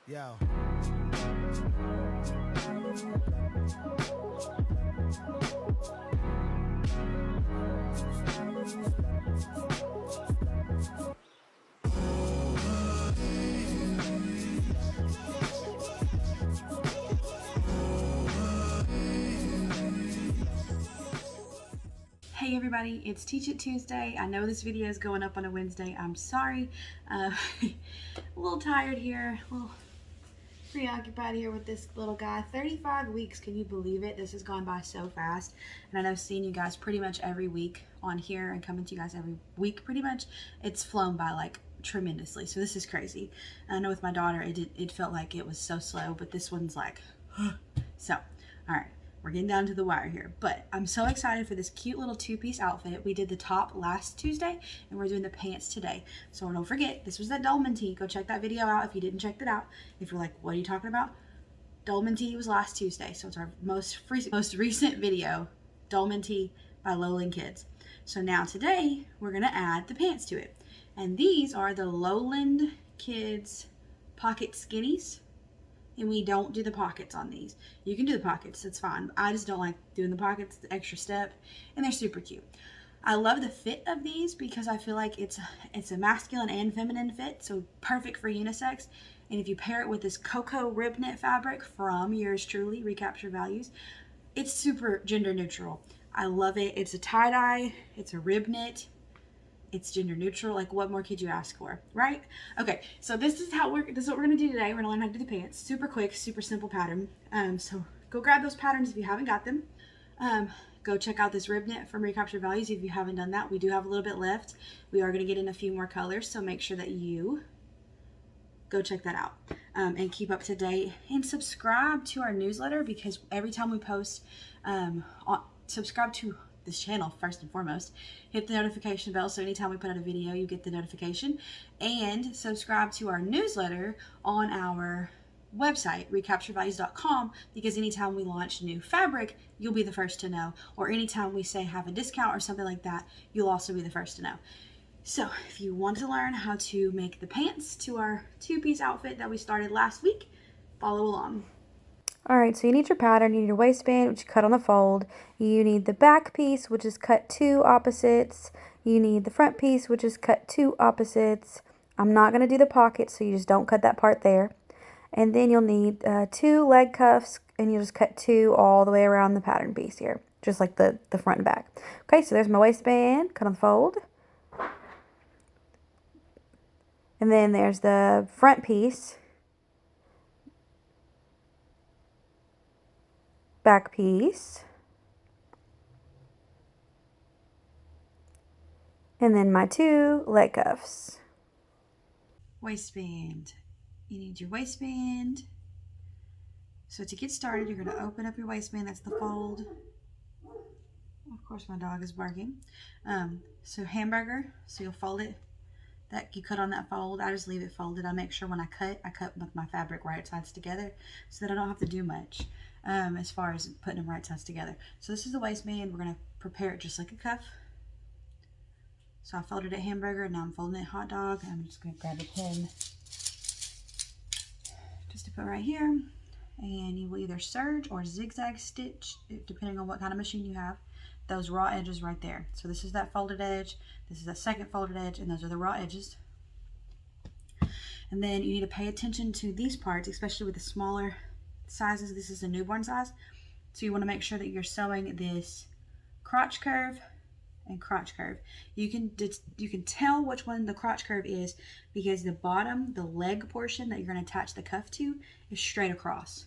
Yo. Hey everybody, it's Teach It Tuesday. I know this video is going up on a Wednesday. I'm sorry. A little tired here, a little preoccupied here with this little guy. 35 weeks, can you believe it? This has gone by so fast. And I know seeing you guys pretty much every week on here and coming to you guys every week pretty much, it's flown by like tremendously. So this is crazy. I know with my daughter, it felt like it was so slow, but this one's like, so, all right. We're getting down to the wire here, but I'm so excited for this cute little two-piece outfit. We did the top last Tuesday, and we're doing the pants today. So don't forget, this was that Dolman tee. Go check that video out if you didn't check that out. If you're like, what are you talking about? Dolman tee was last Tuesday, so it's our most recent video, Dolman tee by Lowland Kids. So now today, we're gonna add the pants to it. And these are the Lowland Kids pocket skinnies. And we don't do the pockets on these. You can do the pockets, it's fine. I just don't like doing the pockets, the extra step, and they're super cute. I love the fit of these because I feel like it's a masculine and feminine fit, so perfect for unisex. And if you pair it with this cocoa rib knit fabric from yours truly, Recaptured Values, it's super gender neutral. I love it. It's a tie-dye, it's a rib knit, it's gender neutral. Like, what more could you ask for, right? Okay, so this is what we're gonna do today. We're gonna learn how to do the pants. Super quick, super simple pattern. So go grab those patterns if you haven't got them. Go check out this rib knit from Recaptured Values if you haven't done that. We do have a little bit left. We are gonna get in a few more colors, so make sure that you go check that out and keep up to date and subscribe to our newsletter, because every time we post, subscribe to this channel first and foremost. Hit the notification bell so anytime we put out a video, you get the notification. And subscribe to our newsletter on our website, recapturedvalues.com, because anytime we launch new fabric, you'll be the first to know. Or anytime we say have a discount or something like that, you'll also be the first to know. So if you want to learn how to make the pants to our two-piece outfit that we started last week, follow along. All right, so you need your pattern, you need your waistband, which you cut on the fold. You need the back piece, which is cut 2 opposites. You need the front piece, which is cut 2 opposites. I'm not going to do the pocket, so you just don't cut that part there. And then you'll need 2 leg cuffs, and you just cut 2 all the way around the pattern piece here, just like the front and back. Okay, so there's my waistband, cut on the fold. And then there's the front piece, back piece, and then my 2 leg cuffs. Waistband. You need your waistband. So to get started, you're going to open up your waistband. That's the fold. Of course, my dog is barking. So hamburger. So you'll fold it. That you cut on that fold. I just leave it folded. I make sure when I cut with my fabric right sides together so that I don't have to do much as far as putting them right sides together. So this is the waistband. We're going to prepare it just like a cuff. So I folded it hamburger, and now I'm folding it hot dog. I'm just going to grab a pin just to put right here. And you will either serge or zigzag stitch, depending on what kind of machine you have, those raw edges right there. So this is that folded edge, this is that second folded edge, and those are the raw edges. And then you need to pay attention to these parts, especially with the smaller sizes. This is a newborn size. So you want to make sure that you're sewing this crotch curve and crotch curve. You can tell which one the crotch curve is because the bottom, the leg portion that you're going to attach the cuff to, is straight across.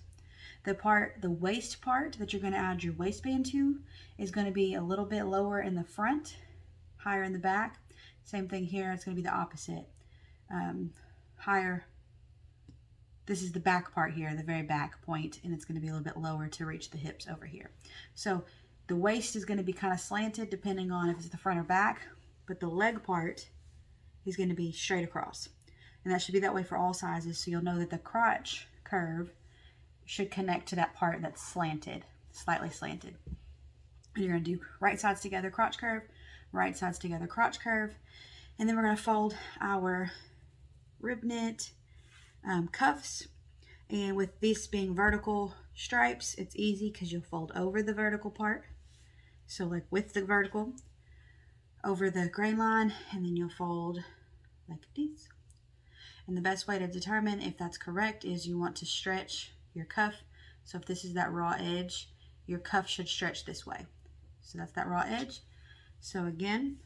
The waist part that you're going to add your waistband to is going to be a little bit lower in the front, higher in the back. Same thing here, it's going to be the opposite. Higher. This is the back part here, the very back point, and it's going to be a little bit lower to reach the hips over here. So the waist is going to be kind of slanted depending on if it's the front or back, but the leg part is going to be straight across. And that should be that way for all sizes, so you'll know that the crotch curve should connect to that part that's slanted, slightly slanted. And you're going to do right sides together, crotch curve, right sides together, crotch curve. And then we're going to fold our rib knit cuffs And with these being vertical stripes, it's easy because you'll fold over the vertical part. So like with the vertical, over the grain line, and then you'll fold like this. And the best way to determine if that's correct is you want to stretch your cuff. So if this is that raw edge, your cuff should stretch this way. So that's that raw edge. So again,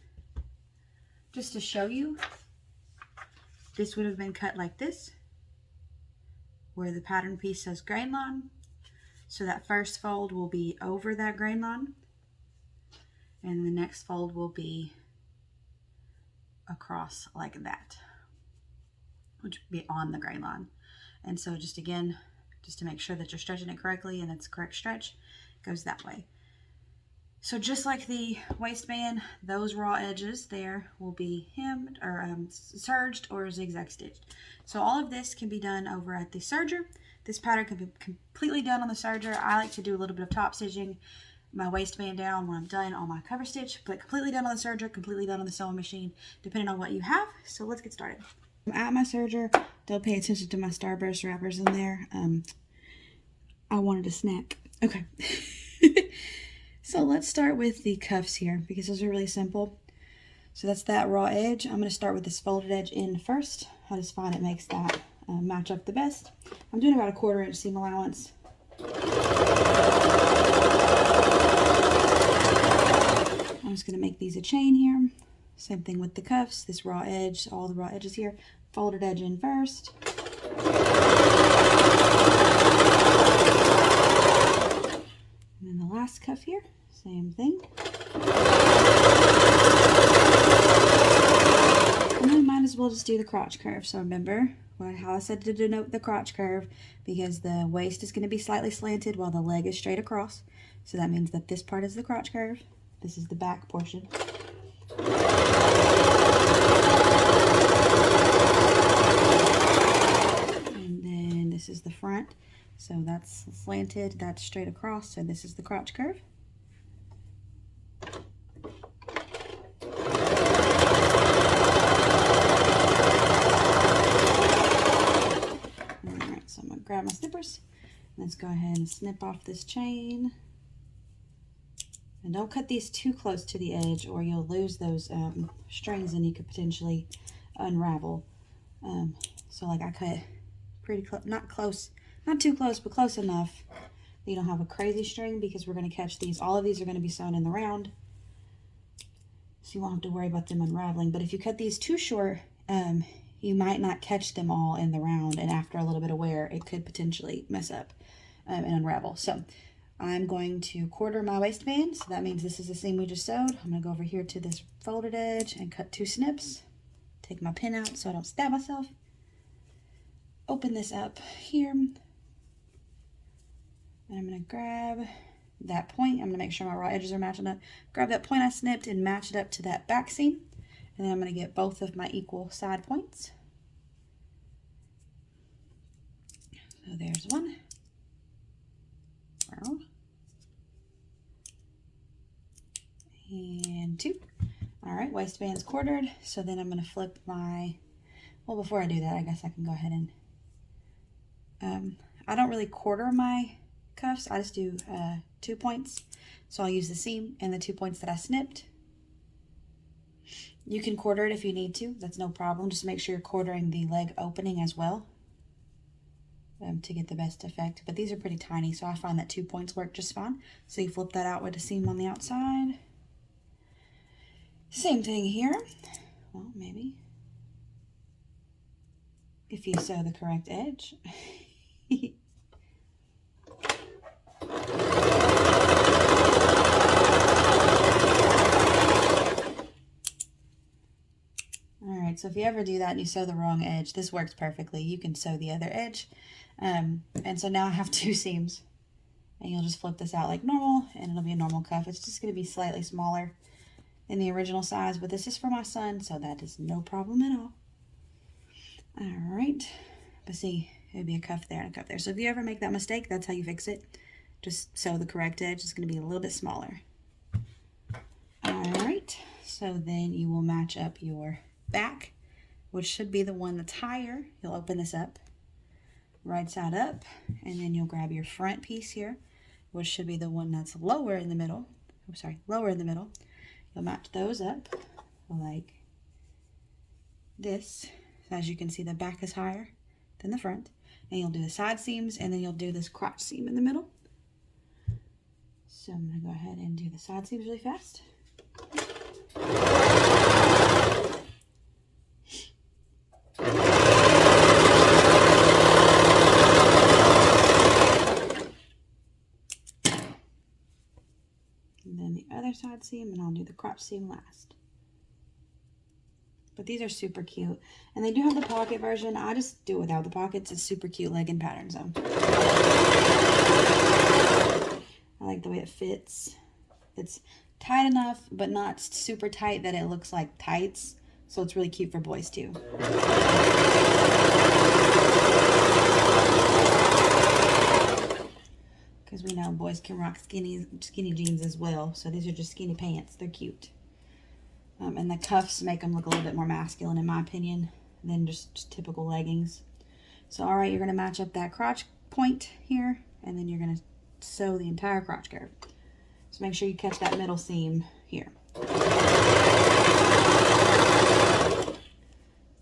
just to show you, this would have been cut like this, where the pattern piece says grain line. So that first fold will be over that grain line, and the next fold will be across like that, which would be on the grain line. And so just again, just to make sure that you're stretching it correctly and it's the correct stretch, goes that way. So just like the waistband, those raw edges there will be hemmed or serged or zigzag stitched. So all of this can be done over at the serger. This pattern can be completely done on the serger. I like to do a little bit of top stitching my waistband down when I'm done on my cover stitch, but completely done on the serger, completely done on the sewing machine, depending on what you have. So let's get started. I'm at my serger. Don't pay attention to my Starburst wrappers in there. I wanted a snack. Okay. So let's start with the cuffs here because those are really simple. So that's that raw edge. I'm going to start with this folded edge in first. I just find it makes that match up the best. I'm doing about a 1/4 inch seam allowance. I'm just going to make these a chain here. Same thing with the cuffs. This raw edge, all the raw edges here. Folded edge in first. And then the last cuff here, same thing. And then might as well just do the crotch curve. So remember how I said to denote the crotch curve, because the waist is going to be slightly slanted while the leg is straight across. So that means that this part is the crotch curve. This is the back portion. And then this is the front. So that's slanted, that's straight across, so this is the crotch curve. Alright, so I'm going to grab my snippers. Let's go ahead and snip off this chain. And don't cut these too close to the edge or you'll lose those strings and you could potentially unravel. So like I cut pretty close, not close, not too close, but close enough that you don't have a crazy string, because we're going to catch these. All of these are going to be sewn in the round, so you won't have to worry about them unraveling. But if you cut these too short, you might not catch them all in the round, and after a little bit of wear, it could potentially mess up and unravel. So I'm going to 1/4 my waistband, so that means this is the seam we just sewed. I'm going to go over here to this folded edge and cut 2 snips. Take my pin out so I don't stab myself. Open this up here, and I'm going to grab that point. I'm going to make sure my raw edges are matching up. Grab that point I snipped and match it up to that back seam, and then I'm going to get both of my equal side points. So there's one. And 2. All right, waistband's 1/4, so then I'm going to flip my, well, before I do that, I guess I can go ahead and, I don't really 1/4 my cuffs, I just do 2 points. So I'll use the seam and the 2 points that I snipped. You can 1/4 it if you need to, that's no problem. Just make sure you're 1/4ing the leg opening as well to get the best effect. But these are pretty tiny, so I find that 2 points work just fine. So you flip that out with the seam on the outside. Same thing here. Well, maybe if you sew the correct edge. Alright, so if you ever do that and you sew the wrong edge, this works perfectly. You can sew the other edge. And so now I have 2 seams. And you'll just flip this out like normal, and it'll be a normal cuff. It's just going to be slightly smaller than the original size, but this is for my son, so that is no problem at all. Alright, but see, it would be a cuff there and a cuff there. So if you ever make that mistake, that's how you fix it. Just sew the correct edge. It's going to be a little bit smaller. Alright, so then you will match up your back, which should be the one that's higher. You'll open this up. right side up, and then you'll grab your front piece here, which should be the one that's lower in the middle. Oh, sorry, lower in the middle. You'll match those up like this. So as you can see, the back is higher than the front, and you'll do the side seams, and then you'll do this crotch seam in the middle. So I'm going to go ahead and do the side seams really fast. And then the other side seam, and I'll do the crotch seam last. But these are super cute. And they do have the pocket version. I just do it without the pockets. It's super cute legging pattern, so. I like the way it fits. It's tight enough, but not super tight that it looks like tights. So it's really cute for boys too. Because we know boys can rock skinny jeans as well. So these are just skinny pants. They're cute. And the cuffs make them look a little bit more masculine, in my opinion, than just typical leggings. So, all right, you're going to match up that crotch point here, and then you're going to sew the entire crotch curve. So make sure you catch that middle seam here.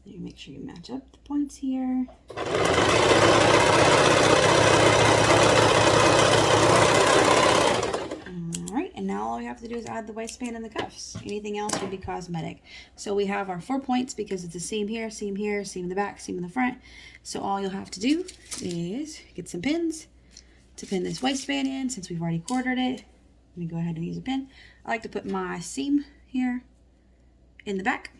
You make sure you match up the points here. Alright, and now all we have to do is add the waistband and the cuffs. Anything else would be cosmetic. So we have our 4 points because it's a seam here, seam in the back, seam in the front. So all you'll have to do is get some pins to pin this waistband in, since we've already quartered it. Let me go ahead and use a pin. I like to put my seam here in the back.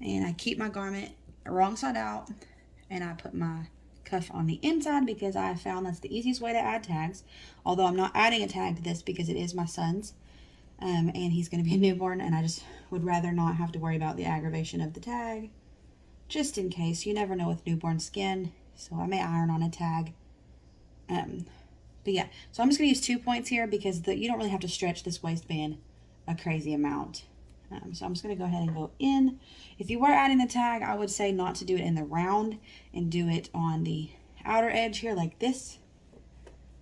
And I keep my garment wrong side out, and I put my cuff on the inside because I found that's the easiest way to add tags. Although I'm not adding a tag to this because it is my son's, and he's going to be a newborn, and I just would rather not have to worry about the aggravation of the tag, just in case. You never know with newborn skin, so I may iron on a tag. But yeah, so I'm just going to use 2 points here because you don't really have to stretch this waistband a crazy amount. So I'm just going to go ahead and go in. If you were adding the tag, I would say not to do it in the round and do it on the outer edge here like this,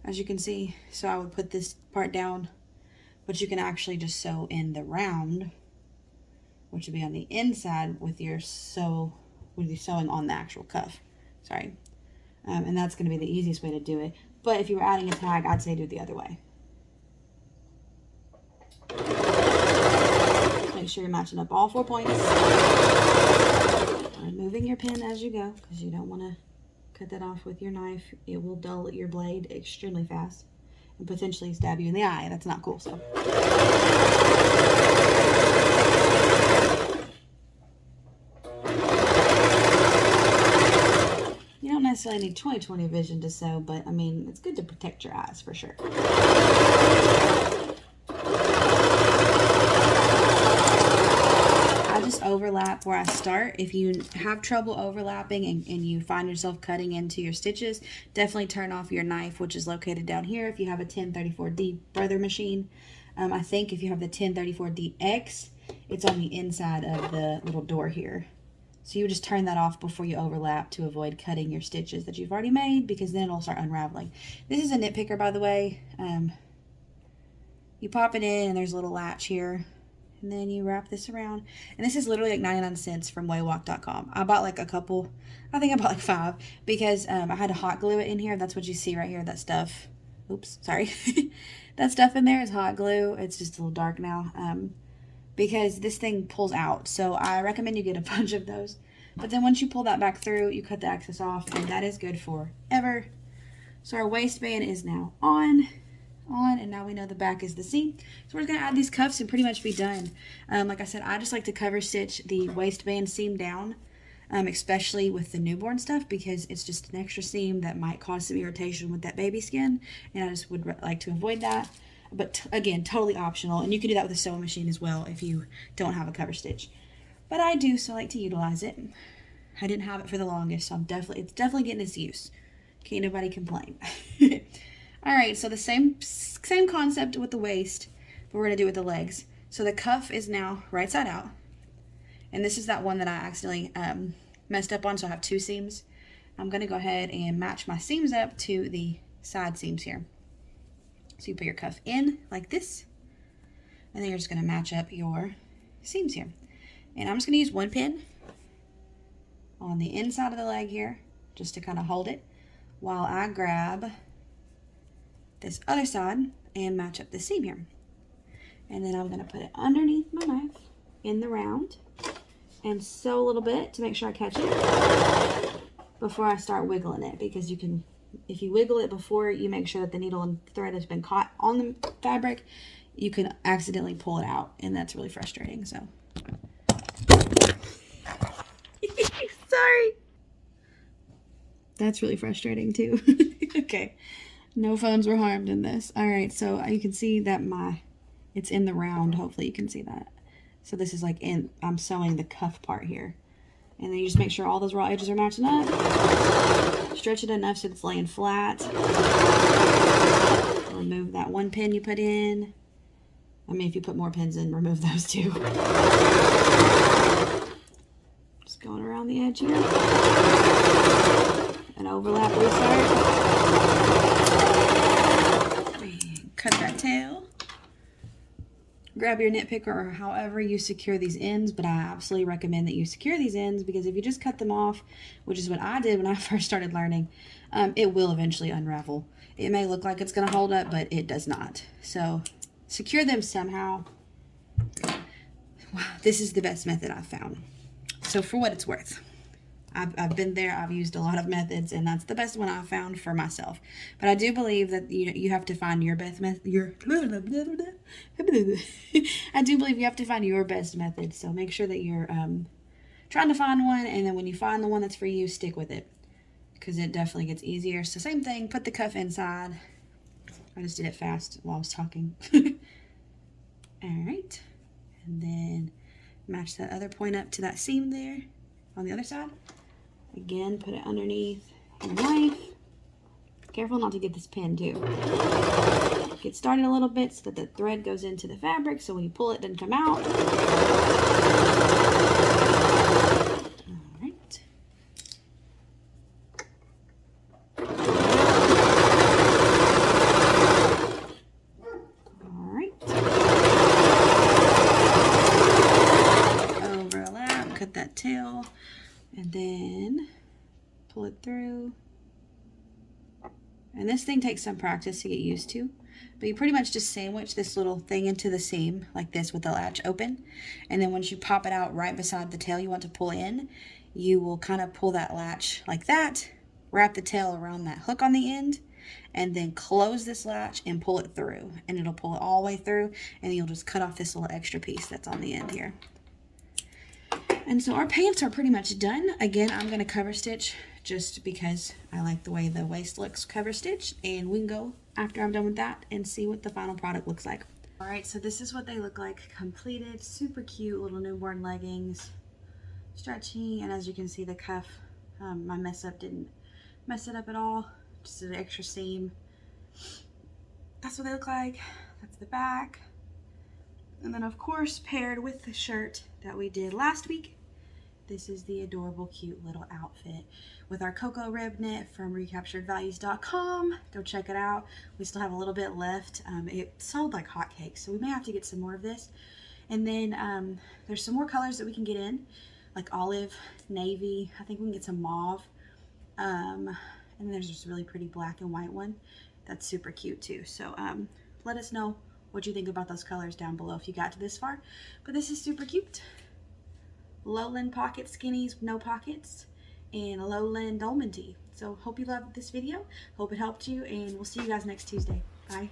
as you can see. So I would put this part down, but you can actually just sew in the round, which would be on the inside with your sewing on the actual cuff. Sorry. And that's going to be the easiest way to do it. But if you were adding a tag, I'd say do it the other way. Make sure you're matching up all 4 points. Removing your pin as you go, because you don't want to cut that off with your knife. It will dull your blade extremely fast and potentially stab you in the eye. That's not cool. So you don't necessarily need 20/20 vision to sew, but I mean, it's good to protect your eyes for sure. Overlap where I start. If you have trouble overlapping and you find yourself cutting into your stitches, definitely turn off your knife, which is located down here if you have a 1034D Brother machine. I think if you have the 1034DX, it's on the inside of the little door here. So you just turn that off before you overlap to avoid cutting your stitches that you've already made, because then it'll start unraveling. This is a nitpicker, by the way. You pop it in and there's a little latch here. And then you wrap this around. And this is literally like 99 cents from waywalk.com. I bought like a couple. I think I bought like 5. Because I had to hot glue it in here. That's what you see right here. That stuff. Oops, sorry. That stuff in there is hot glue. It's just a little dark now. Because this thing pulls out. So I recommend you get a bunch of those. But then once you pull that back through, you cut the excess off. And that is good forever. So our waistband is now on, and now we know the back is the seam. So we're just going to add these cuffs and pretty much be done. Like I said, I just like to cover stitch the waistband seam down, especially with the newborn stuff, because it's just an extra seam that might cause some irritation with that baby skin, and I just would like to avoid that. But again, totally optional, and you can do that with a sewing machine as well if you don't have a cover stitch. But I do, so I like to utilize it. I didn't have it for the longest, so it's definitely getting its use. Can't nobody complain. Alright, so the same concept with the waist, but we're going to do it with the legs. So the cuff is now right side out. And this is that one that I accidentally messed up on, so I have 2 seams. I'm going to go ahead and match my seams up to the side seams here. So you put your cuff in like this, and then you're just going to match up your seams here. And I'm just going to use 1 pin on the inside of the leg here, just to kind of hold it, while I grab this other side and match up the seam here. And then I'm going to put it underneath my knife in the round and sew a little bit to make sure I catch it before I start wiggling it, because you can, if you wiggle it before you make sure that the needle and thread has been caught on the fabric, you can accidentally pull it out, and that's really frustrating. So sorry, that's really frustrating too. Okay, no phones were harmed in this. All right, so you can see that it's in the round. Hopefully you can see that. So this is like I'm sewing the cuff part here. And then you just make sure all those raw edges are matching up. Stretch it enough so it's laying flat. Remove that 1 pin you put in. I mean, if you put more pins in, remove those too. Just going around the edge here. And overlap, restart. And cut that tail. Grab your nitpicker or however you secure these ends, but I absolutely recommend that you secure these ends, because if you just cut them off, which is what I did when I first started learning, it will eventually unravel. It may look like it's going to hold up, but it does not. So secure them somehow. Wow, this is the best method I've found. So for what it's worth, I've been there, I've used a lot of methods, and that's the best one I've found for myself. But I do believe that you have to find your best method. I do believe you have to find your best method. So make sure that you're trying to find one, and then when you find the one that's for you, stick with it, because it definitely gets easier. So same thing, put the cuff inside. I just did it fast while I was talking. All right, and then match that other point up to that seam there on the other side. Again, put it underneath your knife. Careful not to get this pin too. Get started a little bit so that the thread goes into the fabric, so when you pull it, it doesn't come out. All right. All right. Overlap, cut that tail, and then pull it through. And this thing takes some practice to get used to, but you pretty much just sandwich this little thing into the seam like this with the latch open, and then once you pop it out right beside the tail you want to pull in, you will kind of pull that latch like that, wrap the tail around that hook on the end, and then close this latch and pull it through, and it'll pull it all the way through, and you'll just cut off this little extra piece that's on the end here. And so our pants are pretty much done. Again, I'm going to cover stitch just because I like the way the waist looks cover stitch, and we can go after I'm done with that and see what the final product looks like. All right, so this is what they look like completed. Super cute little newborn leggings, stretchy, and as you can see, the cuff, my mess up didn't mess it up at all, just an extra seam. That's what they look like. That's the back. And then of course, paired with the shirt that we did last week, this is the adorable, cute little outfit with our cocoa rib knit from recapturedvalues.com. Go check it out. We still have a little bit left. It sold like hotcakes, so we may have to get some more of this. And then there's some more colors that we can get in, like olive, navy. I think we can get some mauve. And then there's this really pretty black and white one. That's super cute too. So let us know what you think about those colors down below if you got to this far. But this is super cute. Lowland pocket skinnies, no pockets, and a lowland dolman tee. So hope you loved this video. Hope it helped you, and we'll see you guys next Tuesday. Bye.